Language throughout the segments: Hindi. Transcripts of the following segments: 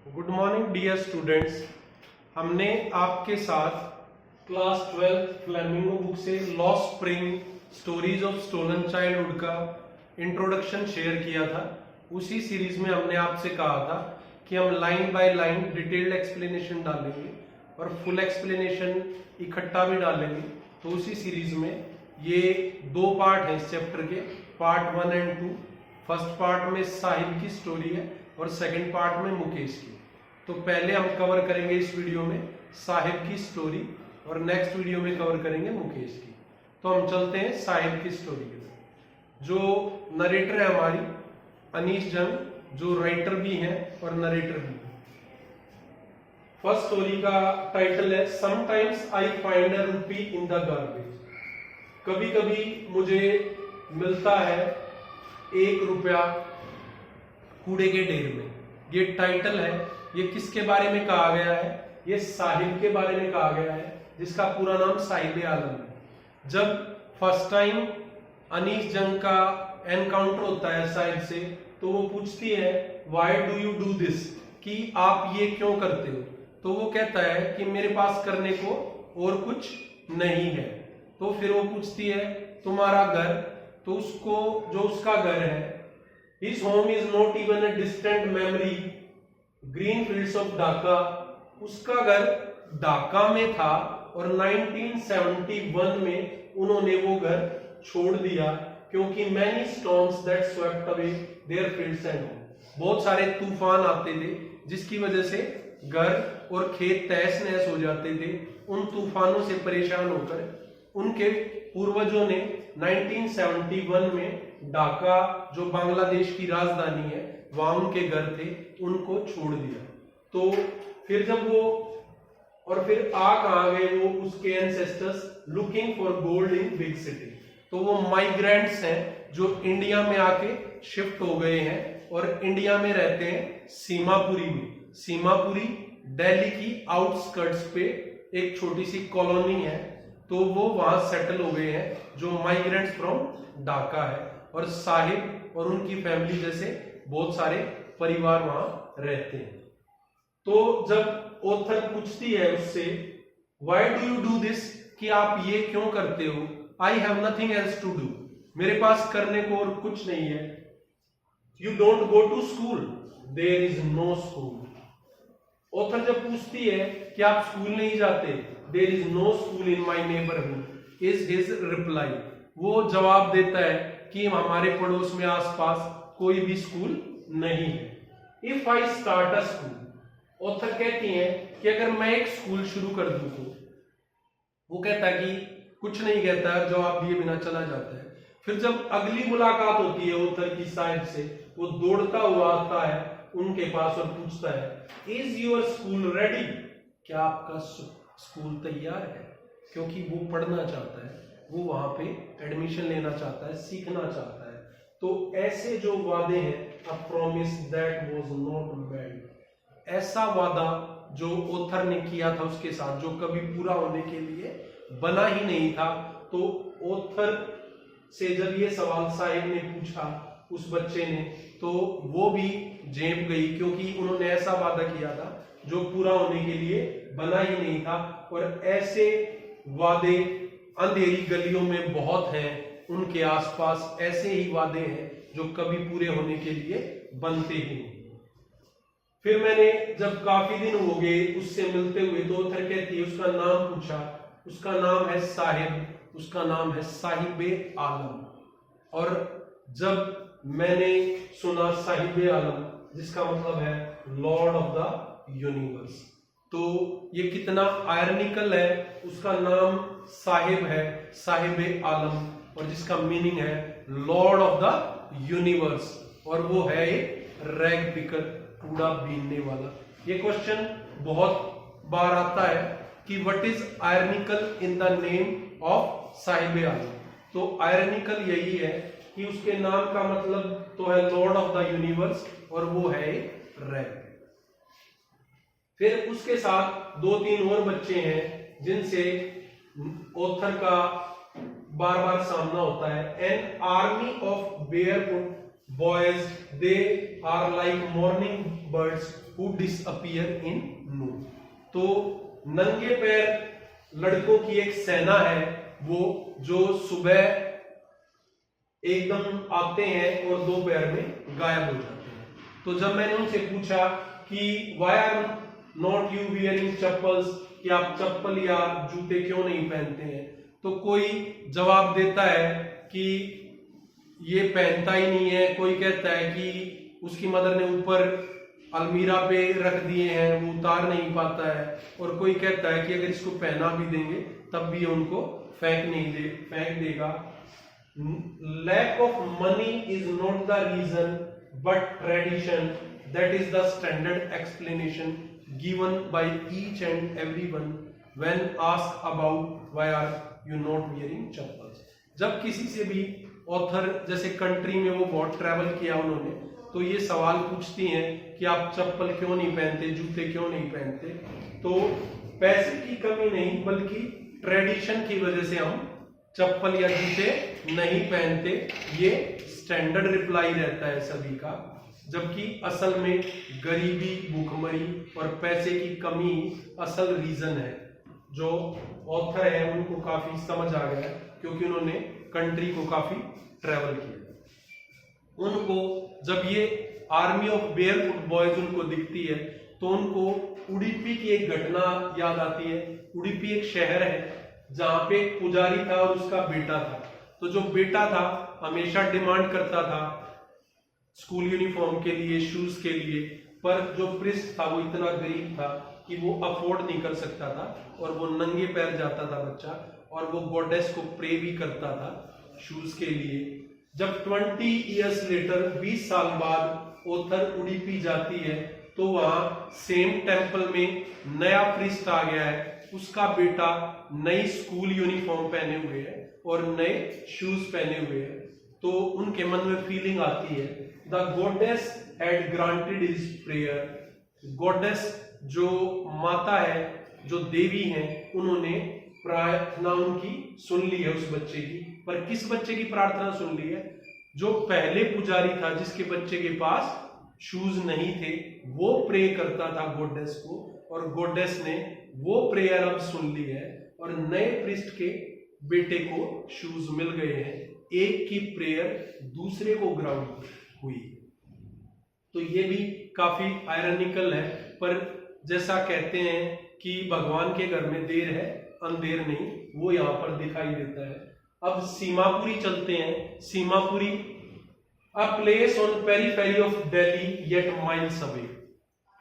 Good morning dear students. हमने आपके साथ क्लास 12 फ्लेमिंगो बुक से lost spring stories of stolen childhood का इंट्रोडक्शन शेयर किया था। उसी सीरीज में हमने आपसे कहा था कि हम line by line detailed explanation डालेंगे और फुल एक्सप्लेनेशन इकट्ठा भी डालेंगे। तो उसी सीरीज में ये दो पार्ट हैं इस चैप्टर के, पार्ट 1 एंड 2। फर्स्ट पार्ट में साहिब की स्टोरी है और सेकंड पार्ट में मुकेश की। तो पहले हम कवर करेंगे इस वीडियो में साहिब की स्टोरी और नेक्स्ट वीडियो में कवर करेंगे मुकेश की। तो हम चलते हैं साहिब की स्टोरी की तरफ। जो नरेटर है हमारी अनीश जंग, जो राइटर भी हैं और नरेटर भी हैं। फर्स्ट स्टोरी का टाइटल है समटाइम्स आई फाइंड अ रूपी इन द गार्बेज। कभी कभी मुझे मिलता है 1 रुपया कूड़े के ढेर में। ये टाइटल है। ये किसके बारे में कहा गया है? ये साहिब के बारे में कहा गया है, जिसका पूरा नाम साहिब आलम है। जब फर्स्ट टाइम अनीश जंग का एनकाउंटर होता है साहिब से, तो वो पूछती है why do you do this, कि आप ये क्यों करते हो? तो वो कहता है कि मेरे पास करने को और कुछ नहीं है। तो फिर वो पूछती है तुम्हारा घर? तो उसको जो उसका घर है, His home is not even a distant memory. Green fields of Dhaka, उसका घर ढाका में था और 1971 में उन्होंने वो घर छोड़ दिया क्योंकि many storms that swept away their fields and home. बहुत सारे तूफान आते थे जिसकी वजह से घर और खेत तहस नहस हो जाते थे। उन तूफानों से परेशान होकर उनके पूर्वजों ने 1971 में ढाका, जो बांग्लादेश की राजधानी है, वहां उनके घर थे, उनको छोड़ दिया। तो फिर जब वो और फिर कहाँ गए वो, उसके ancestors looking for gold in big city. तो वो माइग्रेंट्स हैं जो इंडिया में आके शिफ्ट हो गए हैं और इंडिया में रहते हैं सीमापुरी में। सीमापुरी दिल्ली की आउटस्कर्ट्स पे एक छोटी सी कॉलोनी है, तो वो वहां सेटल हो गए हैं, जो माइग्रेंट्स फ्रॉम ढाका है। और साहिब और उनकी फैमिली जैसे बहुत सारे परिवार वहां रहते हैं। तो जब ऑथर पूछती है उससे why do you do this, कि आप ये क्यों करते हो? I have nothing else to do, मेरे पास करने को और कुछ नहीं है। You don't go to school, there is no school. Author जब पूछती है कि आप स्कूल नहीं जाते, there is no school in my neighbourhood, is his reply. वो जवाब देता है कि हमारे पड़ोस में आसपास कोई भी स्कूल नहीं है। If I start a school, author कहती हैं कि अगर मैं एक स्कूल शुरू कर दूं तो। वो कहता कि कुछ नहीं कहता, जवाब दिए बिना चला जाता है। फिर जब अगली मुलाकात होती है ऑथर की साहिब से, वो दौड़ता हुआ आता है उनके पास और पूछता है इज योर स्कूल रेडी, क्या आपका स्कूल तैयार है? क्योंकि वो पढ़ना चाहता है, वो वहां पे एडमिशन लेना चाहता है, सीखना चाहता है। तो ऐसे जो वादे हैं, a promise that was not made, ऐसा वादा जो ऑथर ने किया था उसके साथ, जो कभी पूरा होने के लिए बना ही नहीं था। तो ऑथर से जब ये सवाल साहिब ने पूछा उस बच्चे ने, तो वो भी झेप गई, क्योंकि उन्होंने ऐसा वादा किया था जो पूरा होने के लिए बना ही नहीं था। और ऐसे वादे अंधेरी गलियों में बहुत हैं, उनके आसपास ऐसे ही वादे हैं जो कभी पूरे होने के लिए बनते ही नहीं। फिर मैंने जब काफी दिन हो गए उससे मिलते हुए, तो ऑथर कहती है, उसका नाम पूछा, उसका नाम है साहिब, उसका नाम है साहिब आलम। और जब मैंने सुना साहिब आलम, जिसका मतलब है लॉर्ड ऑफ द यूनिवर्स, तो ये कितना आयरनिकल है। उसका नाम साहिब है, साहिब आलम, और जिसका मीनिंग है लॉर्ड ऑफ द यूनिवर्स, और वो है एक रैग पिकर, कूड़ा बीनने वाला। ये क्वेश्चन बहुत बार आता है कि what is ironical in the name of Sahib Alam. तो आयरनिकल यही है कि उसके नाम का मतलब तो है लॉर्ड ऑफ द यूनिवर्स, और वो है एक रैग। फिर उसके साथ 2-3 और बच्चे हैं जिनसे ऑथर का बार बार सामना होता है। An army of barefoot boys, they are like morning birds who disappear in noon. तो नंगे पैर लड़कों की एक सेना है वो जो सुबह एकदम आते हैं और दोपहर में गायब हो जाते हैं। तो जब मैंने उनसे पूछा कि why are not you wearing chappals, कि आप चप्पल या जूते क्यों नहीं पहनते हैं, तो कोई जवाब देता है कि ये पहनता ही नहीं है, कोई कहता है कि उसकी मदर ने ऊपर अलमीरा पे रख दिए हैं वो उतार नहीं पाता है, और कोई कहता है कि अगर इसको पहना भी देंगे तब भी उनको फेंक देगा। Lack of money is not the reason but tradition, that is the standard explanation given by each and everyone when asked about why are you not wearing chappals. जब किसी से भी ऑथर जैसे कंट्री में वो बहुत ट्रैवल किया उन्होंने, तो ये सवाल पूछती हैं कि आप चप्पल क्यों नहीं पहनते, जूते क्यों नहीं पहनते, तो पैसे की कमी नहीं बल्कि ट्रेडिशन की वजह से हम चप्पल या जूते नहीं पहनते, ये स्टैंडर्ड रिप्लाई रहता है सभी का। जबकि असल में गरीबी, भूखमरी और पैसे की कमी असल रीजन है। जो ऑथर है उनको काफी समझ आ गया क्योंकि उन्होंने कंट्री को काफी ट्रैवल किया। उनको जब ये आर्मी ऑफ बेयरफुट बॉयज उनको दिखती है तो उनको उडुपी की एक घटना याद आती है। उडुपी एक शहर है जहां पे एक पुजारी था और उसका बेटा था। तो जो बेटा था हमेशा डिमांड करता था स्कूल यूनिफॉर्म के लिए, शूज के लिए, पर जो प्रिस्ट था वो इतना गरीब था कि वो अफोर्ड नहीं कर सकता था और वो नंगे पैर जाता था बच्चा, और वो गॉडेस को प्रे भी करता था शूज के लिए। जब 20 इयर्स लेटर 20 साल बाद ऑथर उडुपी जाती है तो वहां सेम टेम्पल में नया प्रिस्ट आ गया है, उसका बेटा नई स्कूल यूनिफॉर्म पहने हुए है और नए शूज पहने हुए है। तो उनके मन में फीलिंग आती है the goddess had granted his prayer. Goddess जो माता है, जो देवी है, उन्होंने प्रार्थना उनकी सुन ली है उस बच्चे की। पर किस बच्चे की प्रार्थना सुन ली है? जो पहले पुजारी था जिसके बच्चे के पास शूज नहीं थे, वो प्रे करता था गॉडेस को, और गॉडेस ने वो प्रेयर अब सुन ली है और नए प्रिस्ट के बेटे को शूज मिल गए हैं। एक की प्रेयर दूसरे को ग्राउंड हुई। तो ये भी काफी आयरनिकल है, पर जैसा कहते हैं कि भगवान के घर में देर है अंधेर नहीं, वो यहाँ पर दिखाई देता है। अब सीमापुरी चलते हैं। Seemapuri a place on periphery of Delhi yet miles away.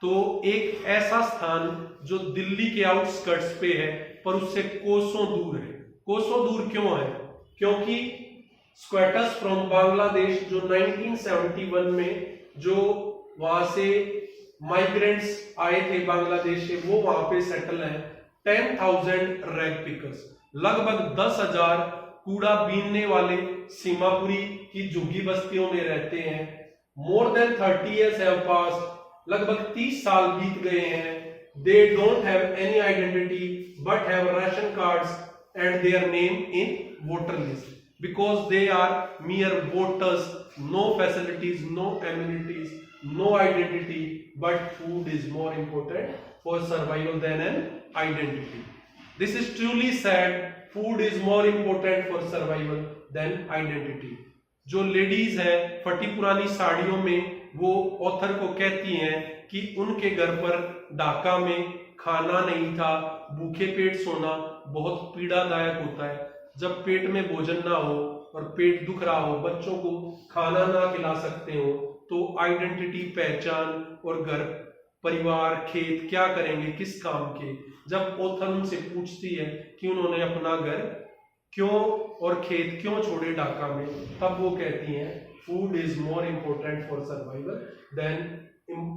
तो एक ऐसा स्थान जो दिल्ली के आउटस्कर्ट्स पे है पर उससे कोसों दूर है। कोसों दूर क्यों है? क्योंकि स्क्वैटर्स फ्रॉम बांग्लादेश जो 1971 में जो वहां से माइग्रेंट्स आए थे बांग्लादेश से, वो वहां पे सेटल है। 10,000 रैग पिकर्स, लगभग 10,000 कूड़ा बीनने वाले सीमापुरी की झुग्गी बस्तियों में रहते हैं। More than 30 years have passed, लगभग 30 साल बीत गए हैं। They don't have any identity but have ration cards and their name in voter list because they are mere voters, no facilities, no amenities, no identity, but food is more important for survival than an identity. This is truly sad. Food is more important for survival than identity. जो लेडीज हैं फटी पुरानी साड़ियों में, वो ऑथर को कहती हैं कि उनके घर पर ढाका में खाना नहीं था। भूखे पेट सोना बहुत पीड़ादायक होता है। जब पेट में भोजन ना हो और पेट दुख रहा हो, बच्चों को खाना ना खिला सकते हो, तो आइडेंटिटी, पहचान और घर परिवार, खेत क्या करेंगे, किस काम के? जब ऑथर उनसे पूछती है कि उन्होंने अपना घर क्यों और खेत क्यों छोड़े ढाका में, तब वो कहती हैं food is more important for survival than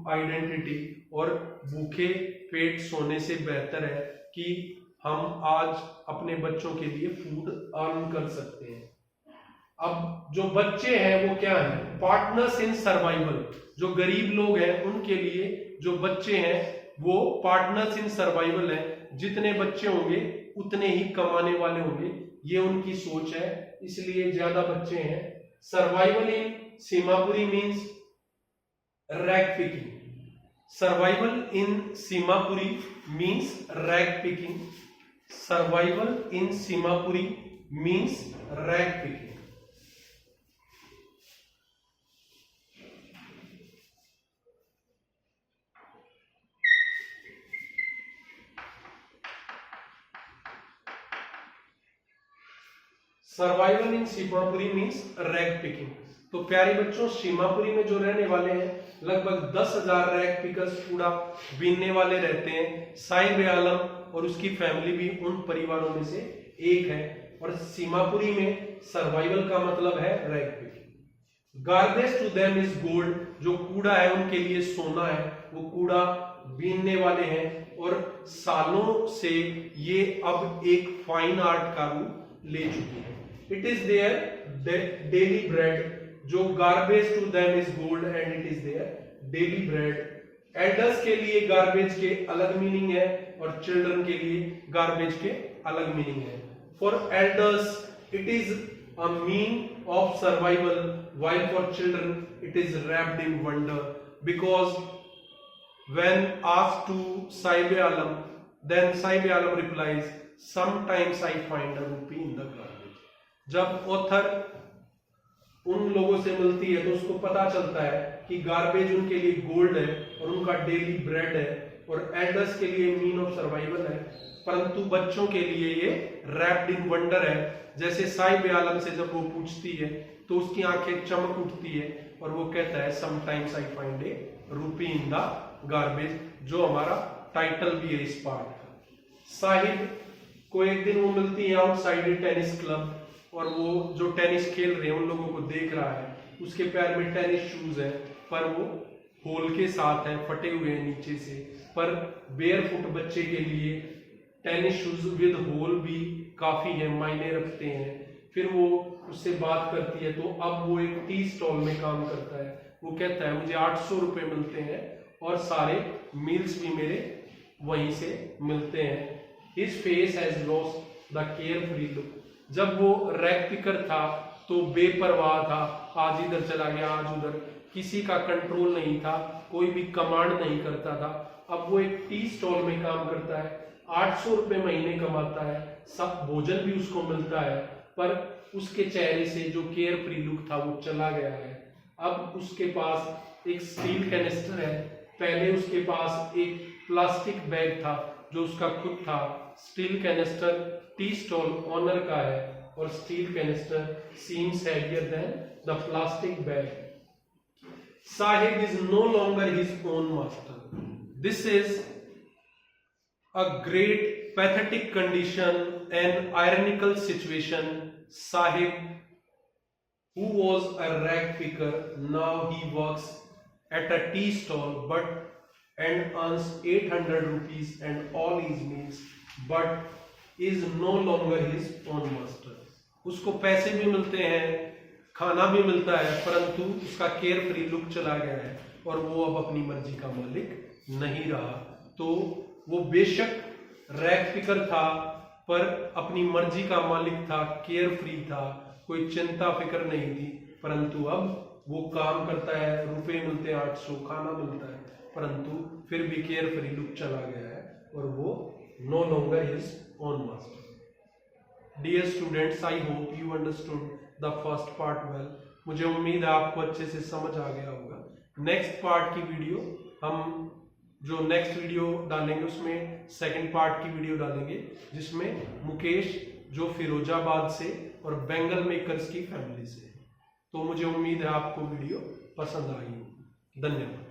identity, और भूखे पेट सोने से बेहतर है कि हम आज अपने बच्चों के लिए फूड अर्न कर सकते हैं। अब जो बच्चे हैं वो क्या है? Partners in survival. जो गरीब लोग हैं उनके लिए जो बच्चे हैं वो पार्टनर्स इन सर्वाइवल है। जितने बच्चे होंगे उतने ही कमाने वाले होंगे, ये उनकी सोच है, इसलिए ज्यादा बच्चे हैं। सर्वाइवल इन Seemapuri means rag picking. Survival इन Seemapuri means rag picking. Survival इन Seemapuri means rag picking. Survival इन सीमापुरी मीन्स रैग पिकिंग। तो प्यारे बच्चों, सीमापुरी में जो रहने वाले हैं लगभग 10,000 रैग पिकर्स कूड़ा बीनने वाले रहते हैं। साहिब आलम और उसकी फैमिली भी उन परिवारों में से एक है। और सीमापुरी में सर्वाइवल का मतलब है rag picking. Garbage to them is gold, जो कूड़ा है उनके लिए सोना है। वो कूड़ा बीनने वाले हैं और सालों से ये अब एक फाइन आर्ट का रूप ले चुकी है। It is their daily bread, जो garbage to them is gold and it is their daily bread. Elders के लिए गार्बेज के अलग मीनिंग है और चिल्ड्रन के लिए गार्बेज के अलग मीनिंग है। For elders it is a mean of survival, while for children it is wrapped in wonder, because when asked to Saib Alam, then Saib Alam replies, sometimes I find a rupee in the garbage. जब ऑथर उन लोगों से मिलती है तो उसको पता चलता है कि गार्बेज उनके लिए गोल्ड है और उनका डेली ब्रेड है, और एल्डर्स के लिए मीन ऑफ सर्वाइवल है, परंतु बच्चों के लिए ये रैप्ड इन वंडर है। जैसे साहिब आलम से जब वो पूछती है तो उसकी आंखें चमक उठती है और वो कहता है समटाइम्स आई फाइंड ए रूपी इन द गार्बेज, जो हमारा टाइटल भी है इस पार्ट का। साहिब को एक दिन वो मिलती है आउटसाइड टेनिस क्लब, और वो जो टेनिस खेल रहे हैं उन लोगों को देख रहा है। उसके पैर में टेनिस शूज है पर वो होल के साथ है, फटे हुए हैं नीचे से, पर बेयरफुट बच्चे के लिए टेनिस शूज विद होल भी काफी है, मायने रखते हैं। फिर वो उससे बात करती है, तो अब वो एक टी स्टॉल में काम करता है। वो कहता है मुझे 800 रुपए मिलते हैं और सारे मील्स भी मेरे वहीं से मिलते हैं। His face has lost the care free look. जब वो रैग पिकर था तो बेपरवाह था, आज इधर चला गया आज उधर, किसी का कंट्रोल नहीं था, कोई भी कमांड नहीं करता था। अब वो एक टी स्टॉल में काम करता है, 800 रुपए महीने कमाता है, सब भोजन भी उसको मिलता है, पर उसके चेहरे से जो केयर फ्री लुक था वो चला गया है। अब उसके पास एक स्टील कैनिस्टर है, पहले उसके पास एक प्लास्टिक बैग था जो उसका खुद था। Steel canister tea stall owner का है और steel canister seems heavier than the plastic bag. Saheb is no longer his own master. This is a great pathetic condition and ironical situation. Sahib, who was a rag picker, now he works at a tea stall and earns 800 rupees and all his meals, but is no longer his own master. उसको पैसे भी मिलते हैं, खाना भी मिलता है, परंतु उसका केयर फ्री लुक चला गया है और वो अब अपनी मर्जी का मालिक नहीं रहा। तो वो बेशक रैग पिकर था पर अपनी मर्जी का मालिक था, केयर फ्री था, कोई चिंता फिक्र नहीं थी, परंतु अब वो काम करता है, रुपए मिलते हैं 800, खाना मिलता है, परंतु फिर भी केयर फ्री लुक चला गया है और वो no longer his own master. Dear students, I hope you understood the first part well. मुझे उम्मीद है आपको अच्छे से समझ आ गया होगा। नेक्स्ट पार्ट की वीडियो हम जो नेक्स्ट वीडियो डालेंगे उसमें सेकंड पार्ट की वीडियो डालेंगे, जिसमें मुकेश जो फिरोजाबाद से और बेंगल मेकर्स की फैमिली से है। तो मुझे उम्मीद है आपको वीडियो पसंद आई होगी। धन्यवाद।